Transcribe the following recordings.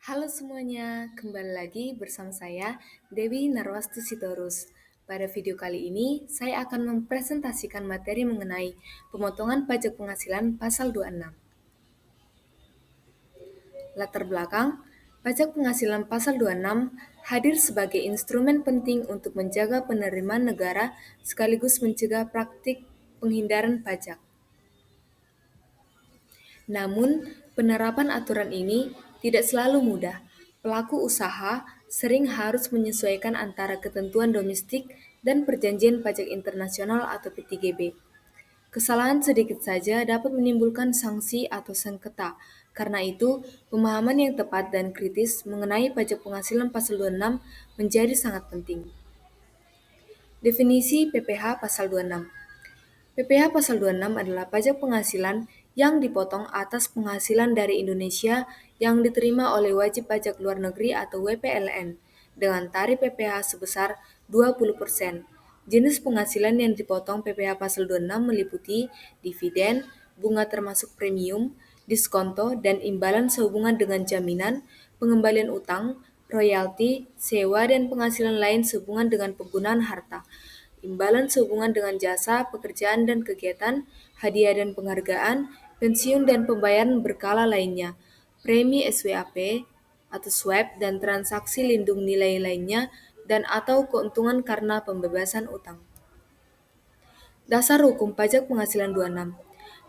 Halo semuanya, kembali lagi bersama saya Dewi Narwastu Sitorus. Pada video kali ini, saya akan mempresentasikan materi mengenai pemotongan pajak penghasilan pasal 26. Latar belakang, pajak penghasilan pasal 26 hadir sebagai instrumen penting untuk menjaga penerimaan negara sekaligus mencegah praktik penghindaran pajak. Namun, penerapan aturan ini tidak selalu mudah. Pelaku usaha sering harus menyesuaikan antara ketentuan domestik dan perjanjian pajak internasional atau P3GB. Kesalahan sedikit saja dapat menimbulkan sanksi atau sengketa. Karena itu, pemahaman yang tepat dan kritis mengenai pajak penghasilan pasal 26 menjadi sangat penting. Definisi PPh pasal 26. PPh pasal 26 adalah pajak penghasilan yang dipotong atas penghasilan dari Indonesia yang diterima oleh wajib pajak luar negeri atau WPLN dengan tarif PPh sebesar 20%. Jenis penghasilan yang dipotong PPh pasal 26 meliputi dividen, bunga termasuk premium, diskonto, dan imbalan sehubungan dengan jaminan, pengembalian utang, royalti, sewa, dan penghasilan lain sehubungan dengan penggunaan harta, imbalan sehubungan dengan jasa, pekerjaan dan kegiatan, hadiah dan penghargaan, pensiun dan pembayaran berkala lainnya, premi SWAP atau SWAP dan transaksi lindung nilai lainnya, dan atau keuntungan karena pembebasan utang. Dasar Hukum Pajak Penghasilan 26.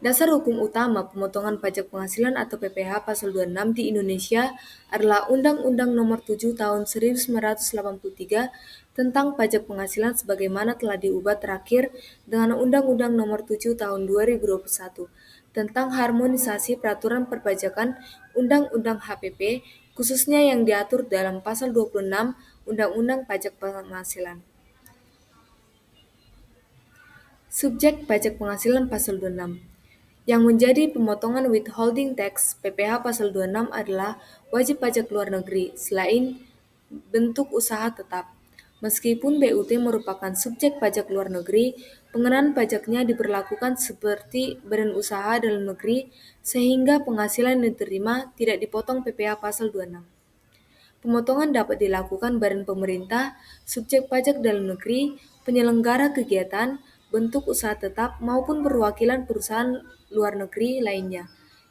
Dasar hukum utama pemotongan pajak penghasilan atau PPh pasal 26 di Indonesia adalah Undang-Undang Nomor 7 Tahun 1983 tentang pajak penghasilan sebagaimana telah diubah terakhir dengan Undang-Undang Nomor 7 Tahun 2021 tentang harmonisasi peraturan perpajakan Undang-Undang HPP khususnya yang diatur dalam pasal 26 Undang-Undang Pajak Penghasilan. Subjek pajak penghasilan pasal 26. Yang menjadi pemotongan withholding tax PPh pasal 26 adalah wajib pajak luar negeri selain bentuk usaha tetap. Meskipun BUT merupakan subjek pajak luar negeri, pengenaan pajaknya diberlakukan seperti badan usaha dalam negeri sehingga penghasilan yang diterima tidak dipotong PPh pasal 26. Pemotongan dapat dilakukan badan pemerintah, subjek pajak dalam negeri, penyelenggara kegiatan, bentuk usaha tetap, maupun perwakilan perusahaan luar negeri lainnya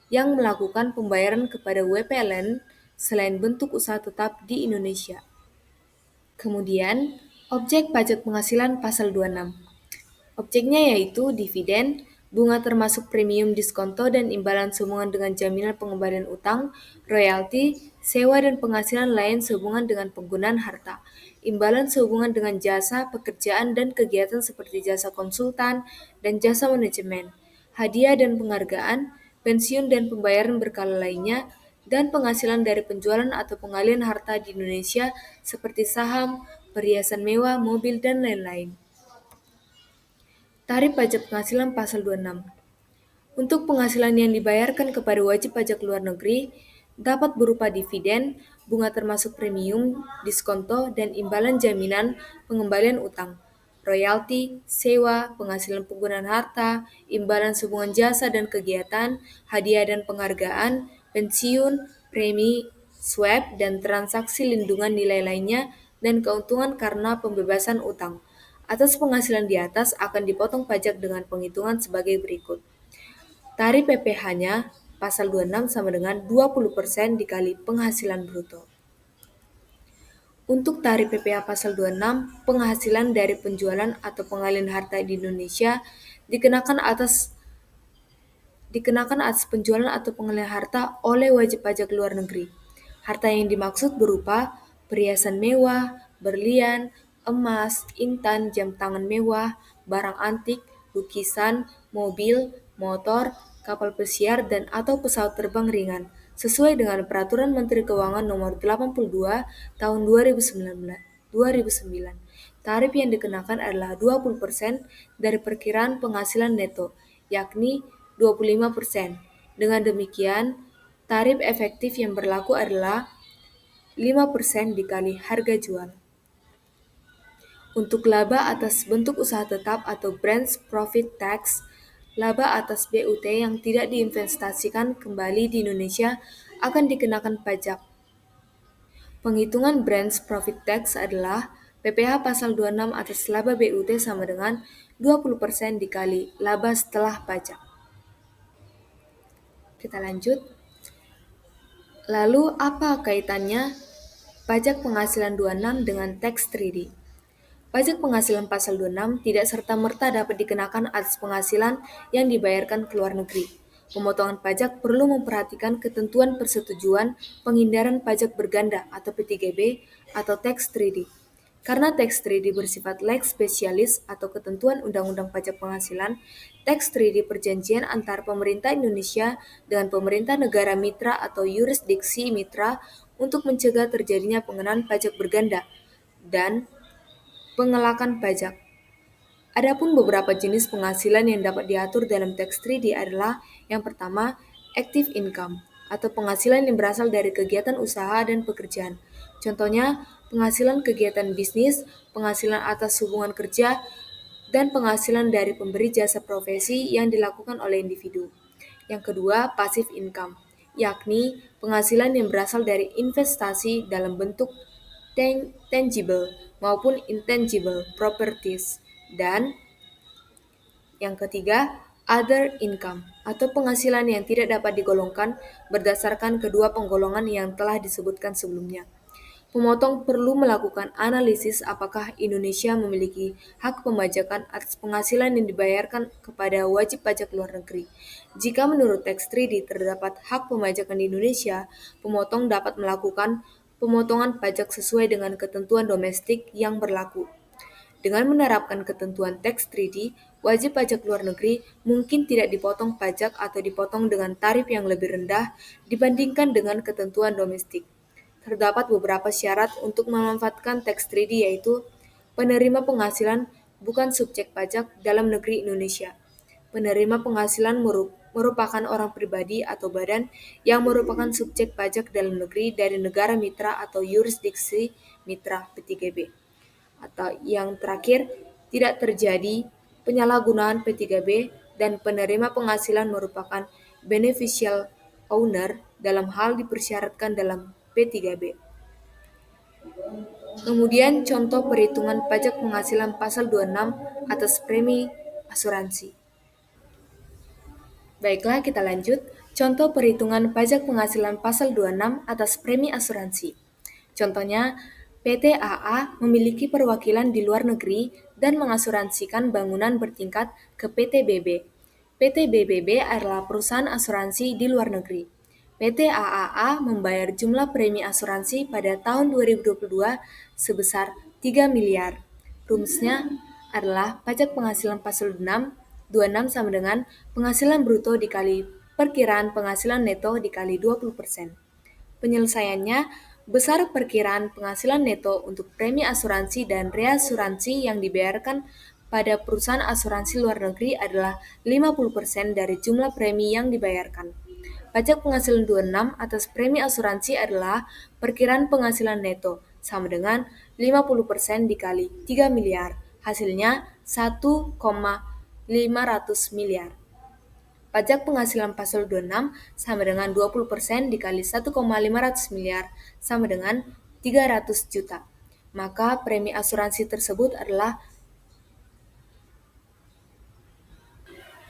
yang melakukan pembayaran kepada WPLN selain bentuk usaha tetap di Indonesia. Kemudian, objek pajak penghasilan pasal 26. Objeknya yaitu dividen, bunga termasuk premium diskonto dan imbalan sehubungan dengan jaminan pengembalian utang, royalti, sewa dan penghasilan lain sehubungan dengan penggunaan harta, imbalan sehubungan dengan jasa, pekerjaan dan kegiatan seperti jasa konsultan dan jasa manajemen, hadiah dan penghargaan, pensiun dan pembayaran berkala lainnya, dan penghasilan dari penjualan atau pengalihan harta di Indonesia seperti saham, perhiasan mewah, mobil, dan lain-lain. Tarif pajak penghasilan pasal 26. Untuk penghasilan yang dibayarkan kepada wajib pajak luar negeri dapat berupa dividen, bunga termasuk premium, diskonto, dan imbalan jaminan pengembalian utang, royalti, sewa, penghasilan penggunaan harta, imbalan sehubungan jasa dan kegiatan, hadiah dan penghargaan, pensiun, premi, swab, dan transaksi lindungan nilai lainnya, dan keuntungan karena pembebasan utang. Atas penghasilan di atas akan dipotong pajak dengan penghitungan sebagai berikut. Tarif PPh-nya pasal 26 sama dengan 20% dikali penghasilan bruto. Untuk tarif PPh pasal 26, penghasilan dari penjualan atau pengalihan harta di Indonesia dikenakan atas penjualan atau pengalihan harta oleh wajib pajak luar negeri. Harta yang dimaksud berupa perhiasan mewah, berlian, emas, intan, jam tangan mewah, barang antik, lukisan, mobil, motor, kapal pesiar, dan atau pesawat terbang ringan, sesuai dengan Peraturan Menteri Keuangan Nomor 82 Tahun 2009. Tarif yang dikenakan adalah 20% dari perkiraan penghasilan neto, yakni 25%. Dengan demikian, tarif efektif yang berlaku adalah 5% dikali harga jual. Untuk laba atas bentuk usaha tetap atau branch profit tax, laba atas BUT yang tidak diinvestasikan kembali di Indonesia akan dikenakan pajak. Penghitungan branch profit tax adalah PPh pasal 26 atas laba BUT sama dengan 20% dikali laba setelah pajak. Kita lanjut. Lalu apa kaitannya pajak penghasilan 26 dengan tax 3D? Pajak penghasilan pasal 26 tidak serta-merta dapat dikenakan atas penghasilan yang dibayarkan ke luar negeri. Pemotongan pajak perlu memperhatikan ketentuan persetujuan penghindaran pajak berganda atau P3B atau tax 3D. Karena tax 3D bersifat lex specialis atau ketentuan Undang-Undang Pajak Penghasilan, tax 3D perjanjian antara pemerintah Indonesia dengan pemerintah negara mitra atau yurisdiksi mitra untuk mencegah terjadinya pengenaan pajak berganda dan pengelakan pajak. Adapun beberapa jenis penghasilan yang dapat diatur dalam tax 3D adalah yang pertama, active income atau penghasilan yang berasal dari kegiatan usaha dan pekerjaan. Contohnya, penghasilan kegiatan bisnis, penghasilan atas hubungan kerja, dan penghasilan dari pemberi jasa profesi yang dilakukan oleh individu. Yang kedua, passive income, yakni penghasilan yang berasal dari investasi dalam bentuk tangible maupun intangible properties. Dan yang ketiga, other income atau penghasilan yang tidak dapat digolongkan berdasarkan kedua penggolongan yang telah disebutkan sebelumnya. Pemotong perlu melakukan analisis apakah Indonesia memiliki hak pembajakan atas penghasilan yang dibayarkan kepada wajib pajak luar negeri. Jika menurut tax 3D terdapat hak pembajakan di Indonesia, pemotong dapat melakukan pemotongan pajak sesuai dengan ketentuan domestik yang berlaku. Dengan menerapkan ketentuan tax 3D, wajib pajak luar negeri mungkin tidak dipotong pajak atau dipotong dengan tarif yang lebih rendah dibandingkan dengan ketentuan domestik. Terdapat beberapa syarat untuk memanfaatkan tax 3D yaitu penerima penghasilan bukan subjek pajak dalam negeri Indonesia. Penerima penghasilan merupakan orang pribadi atau badan yang merupakan subjek pajak dalam negeri dari negara mitra atau yurisdiksi mitra P3B. Atau yang terakhir, tidak terjadi penyalahgunaan P3B dan penerima penghasilan merupakan beneficial owner dalam hal dipersyaratkan dalam P3B. Kemudian contoh perhitungan pajak penghasilan pasal 26 atas premi asuransi. Baiklah, kita lanjut. Contoh perhitungan pajak penghasilan pasal 26 atas premi asuransi. Contohnya, PT AA memiliki perwakilan di luar negeri dan mengasuransikan bangunan bertingkat ke PT BB. PT BBB adalah perusahaan asuransi di luar negeri. PT AAA membayar jumlah premi asuransi pada tahun 2022 sebesar 3 miliar. Rumusnya adalah pajak penghasilan pasal 26 sama dengan penghasilan bruto dikali perkiraan penghasilan neto dikali 20%. Penyelesaiannya, besar perkiraan penghasilan neto untuk premi asuransi dan reasuransi yang dibayarkan pada perusahaan asuransi luar negeri adalah 50% dari jumlah premi yang dibayarkan. Pajak penghasilan 26 atas premi asuransi adalah perkiraan penghasilan neto, sama dengan 50% dikali 3 miliar, hasilnya 1,500 miliar. Pajak penghasilan pasal 26 sama dengan 20% dikali 1,500 miliar sama dengan 300 juta. Maka premi asuransi tersebut adalah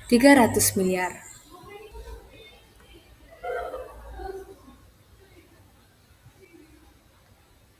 300 miliar.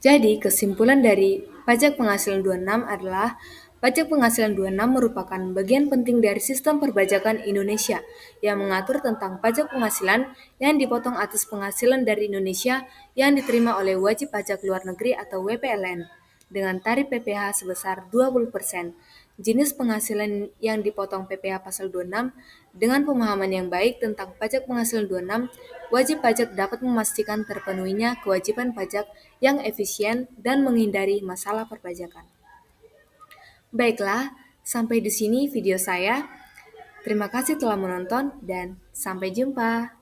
Jadi, kesimpulan dari pajak penghasilan 26 adalah pajak penghasilan 26 merupakan bagian penting dari sistem perpajakan Indonesia yang mengatur tentang pajak penghasilan yang dipotong atas penghasilan dari Indonesia yang diterima oleh wajib pajak luar negeri atau WPLN dengan tarif PPh sebesar 20%. Jenis penghasilan yang dipotong PPh pasal 26 dengan pemahaman yang baik tentang pajak penghasilan 26, wajib pajak dapat memastikan terpenuhinya kewajiban pajak yang efisien dan menghindari masalah perpajakan. Baiklah, sampai di sini video saya. Terima kasih telah menonton dan sampai jumpa.